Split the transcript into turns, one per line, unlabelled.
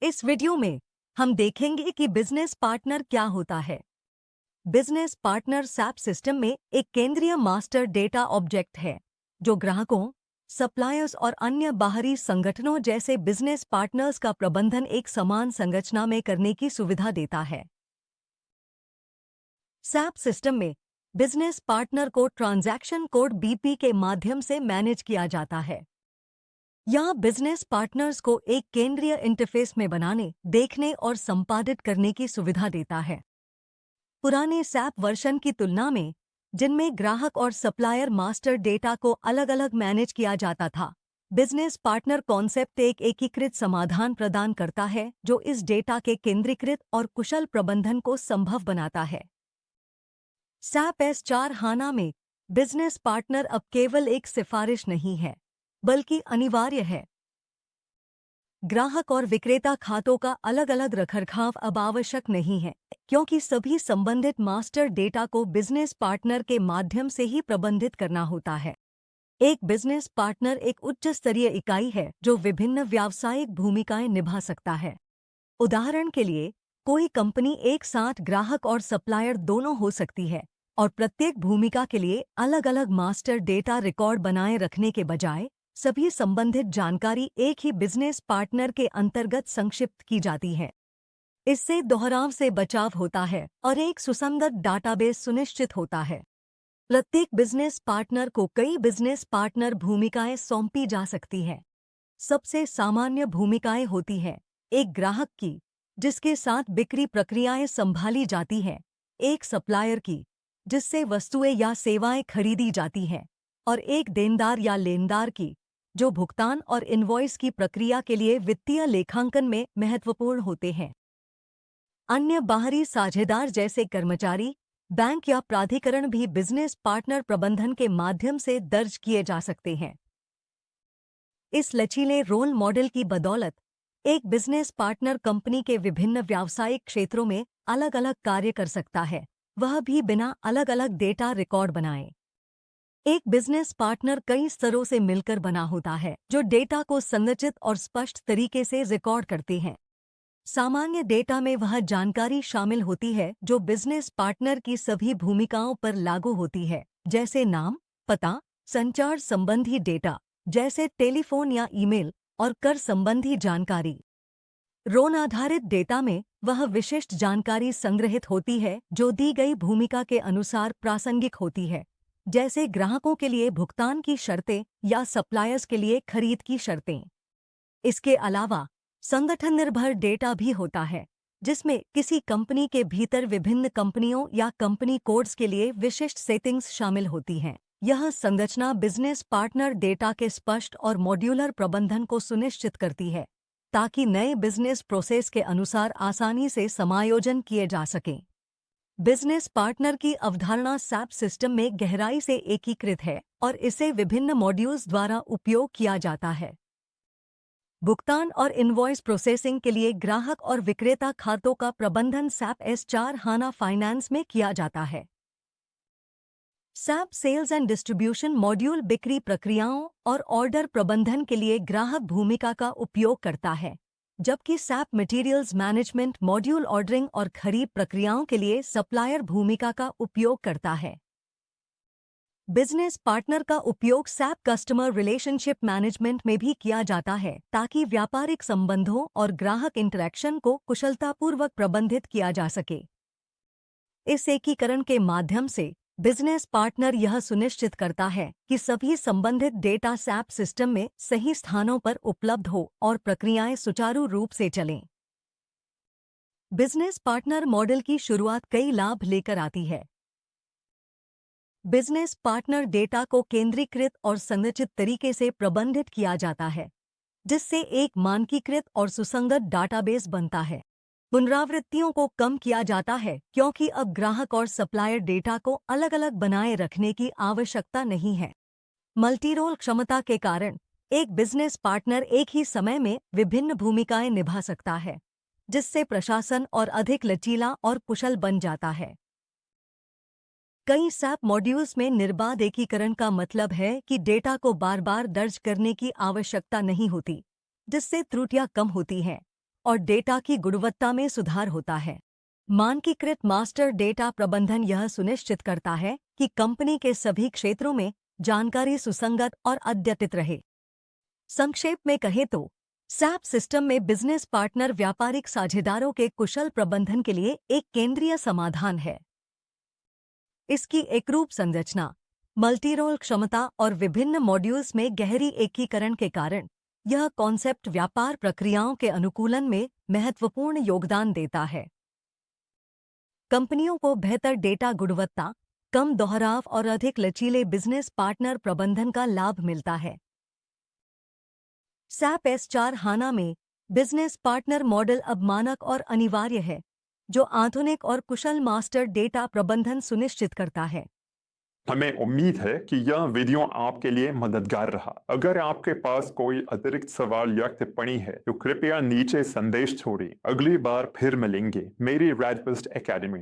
इस वीडियो में हम देखेंगे कि बिजनेस पार्टनर क्या होता है। बिजनेस पार्टनर सैप सिस्टम में एक केंद्रीय मास्टर डेटा ऑब्जेक्ट है जो ग्राहकों, सप्लायर्स और अन्य बाहरी संगठनों जैसे बिजनेस पार्टनर्स का प्रबंधन एक समान संरचना में करने की सुविधा देता है। सैप सिस्टम में बिजनेस पार्टनर को ट्रांजैक्शन कोड बीपी के माध्यम से मैनेज किया जाता है। यह बिजनेस पार्टनर्स को एक केंद्रीय इंटरफेस में बनाने, देखने और संपादित करने की सुविधा देता है। पुराने सैप वर्जन की तुलना में, जिनमें ग्राहक और सप्लायर मास्टर डेटा को अलग-अलग मैनेज किया जाता था, बिजनेस पार्टनर कॉन्सेप्ट एक एकीकृत समाधान प्रदान करता है जो इस डेटा के केंद्रीकृत और कुशल प्रबंधन को संभव बनाता है। सैप S/4HANA में बिजनेस पार्टनर अब केवल एक सिफारिश नहीं है, बल्कि अनिवार्य है। ग्राहक और विक्रेता खातों का अलग-अलग रखरखाव अब आवश्यक नहीं है, क्योंकि सभी संबंधित मास्टर डेटा को बिजनेस पार्टनर के माध्यम से ही प्रबंधित करना होता है। एक बिजनेस पार्टनर एक उच्च स्तरीय इकाई है जो विभिन्न व्यावसायिक भूमिकाएं निभा सकता है। उदाहरण के लिए, कोई कंपनी एक साथ ग्राहक और सप्लायर दोनों हो सकती है और प्रत्येक भूमिका के लिए अलग-अलग मास्टर डेटा रिकॉर्ड बनाए रखने के बजाय सभी संबंधित जानकारी एक ही बिजनेस पार्टनर के अंतर्गत संक्षिप्त की जाती है। इससे दोहराव से बचाव होता है और एक सुसंगत डाटाबेस सुनिश्चित होता है। प्रत्येक बिजनेस पार्टनर को कई बिजनेस पार्टनर भूमिकाएं सौंपी जा सकती है। सबसे सामान्य भूमिकाएं होती है एक ग्राहक की, जिसके साथ बिक्री प्रक्रियाएं संभाली जाती हैं, एक सप्लायर की, जिससे वस्तुएं या सेवाएं खरीदी जाती हैं, और एक देनदार या लेनदार की, जो भुगतान और इनवॉइस की प्रक्रिया के लिए वित्तीय लेखांकन में महत्वपूर्ण होते हैं। अन्य बाहरी साझेदार जैसे कर्मचारी, बैंक या प्राधिकरण भी बिजनेस पार्टनर प्रबंधन के माध्यम से दर्ज किए जा सकते हैं। इस लचीले रोल मॉडल की बदौलत एक बिजनेस पार्टनर कंपनी के विभिन्न व्यावसायिक क्षेत्रों में अलग-अलग कार्य कर सकता है, वह भी बिना अलग-अलग डेटा रिकॉर्ड बनाए। एक बिजनेस पार्टनर कई स्तरों से मिलकर बना होता है जो डेटा को संरचित और स्पष्ट तरीके से रिकॉर्ड करते हैं। सामान्य डेटा में वह जानकारी शामिल होती है जो बिजनेस पार्टनर की सभी भूमिकाओं पर लागू होती है, जैसे नाम, पता, संचार संबंधी डेटा जैसे टेलीफोन या ईमेल, और कर संबंधी जानकारी। रोल आधारित डेटा में वह विशिष्ट जानकारी संग्रहित होती है जो दी गई भूमिका के अनुसार प्रासंगिक होती है, जैसे ग्राहकों के लिए भुगतान की शर्तें या सप्लायर्स के लिए खरीद की शर्तें। इसके अलावा संगठन निर्भर डेटा भी होता है, जिसमें किसी कंपनी के भीतर विभिन्न कंपनियों या कंपनी कोड्स के लिए विशिष्ट सेटिंग्स शामिल होती हैं। यह संरचना बिजनेस पार्टनर डेटा के स्पष्ट और मॉड्यूलर प्रबंधन को सुनिश्चित करती है, ताकि नए बिजनेस प्रोसेस के अनुसार आसानी से समायोजन किए जा सकें। बिजनेस पार्टनर की अवधारणा सैप सिस्टम में गहराई से एकीकृत है और इसे विभिन्न मॉड्यूल्स द्वारा उपयोग किया जाता है। भुगतान और इनवॉइस प्रोसेसिंग के लिए ग्राहक और विक्रेता खातों का प्रबंधन सैप S/4HANA फाइनेंस में किया जाता है। SAP sales and distribution module बिक्री प्रक्रियाओं और ऑर्डर प्रबंधन के लिए ग्राहक भूमिका का उपयोग करता है, जबकि SAP materials management module ordering और खरीद प्रक्रियाओं के लिए सप्लायर भूमिका का उपयोग करता है। बिजनेस पार्टनर का उपयोग सैप कस्टमर रिलेशनशिप मैनेजमेंट में भी किया जाता है, ताकि व्यापारिक संबंधों और ग्राहक इंटरैक्शन को कुशलतापूर्वक प्रबंधित किया जा सके। इस एकीकरण के माध्यम से बिजनेस पार्टनर यह सुनिश्चित करता है कि सभी संबंधित डेटा सैप सिस्टम में सही स्थानों पर उपलब्ध हो और प्रक्रियाएं सुचारू रूप से चलें। बिजनेस पार्टनर मॉडल की शुरुआत कई लाभ लेकर आती है। बिजनेस पार्टनर डेटा को केंद्रीकृत और संरचित तरीके से प्रबंधित किया जाता है, जिससे एक मानकीकृत और सुसंगत डाटाबेस बनता है। पुनरावृत्तियों को कम किया जाता है क्योंकि अब ग्राहक और सप्लायर डेटा को अलग-अलग बनाए रखने की आवश्यकता नहीं है। मल्टीरोल क्षमता के कारण एक बिजनेस पार्टनर एक ही समय में विभिन्न भूमिकाएं निभा सकता है, जिससे प्रशासन और अधिक लचीला और कुशल बन जाता है। कई सैप मॉड्यूल्स में निर्बाध एकीकरण का मतलब है कि डेटा को बार-बार दर्ज करने की आवश्यकता नहीं होती, जिससे त्रुटियां कम होती हैं और डेटा की गुणवत्ता में सुधार होता है। मानकीकृत मास्टर डेटा प्रबंधन यह सुनिश्चित करता है कि कंपनी के सभी क्षेत्रों में जानकारी सुसंगत और अद्यतित रहे। संक्षेप में कहें तो सैप सिस्टम में बिजनेस पार्टनर व्यापारिक साझेदारों के कुशल प्रबंधन के लिए एक केंद्रीय समाधान है। इसकी एकरूप संरचना, मल्टीरोल क्षमता और विभिन्न मॉड्यूल्स में गहरी एकीकरण के कारण यह कॉन्सेप्ट व्यापार प्रक्रियाओं के अनुकूलन में महत्वपूर्ण योगदान देता है। कंपनियों को बेहतर डेटा गुणवत्ता, कम दोहराव और अधिक लचीले बिजनेस पार्टनर प्रबंधन का लाभ मिलता है। सैप S/4HANA में बिजनेस पार्टनर मॉडल अब मानक और अनिवार्य है, जो आधुनिक और कुशल मास्टर डेटा प्रबंधन सुनिश्चित करता है।
हमें उम्मीद है कि यह वीडियो आपके लिए मददगार रहा। अगर आपके पास कोई अतिरिक्त सवाल या टिप्पणी है तो कृपया नीचे संदेश छोड़ें। अगली बार फिर मिलेंगे मेरी रेडपिस्ट एकेडमी।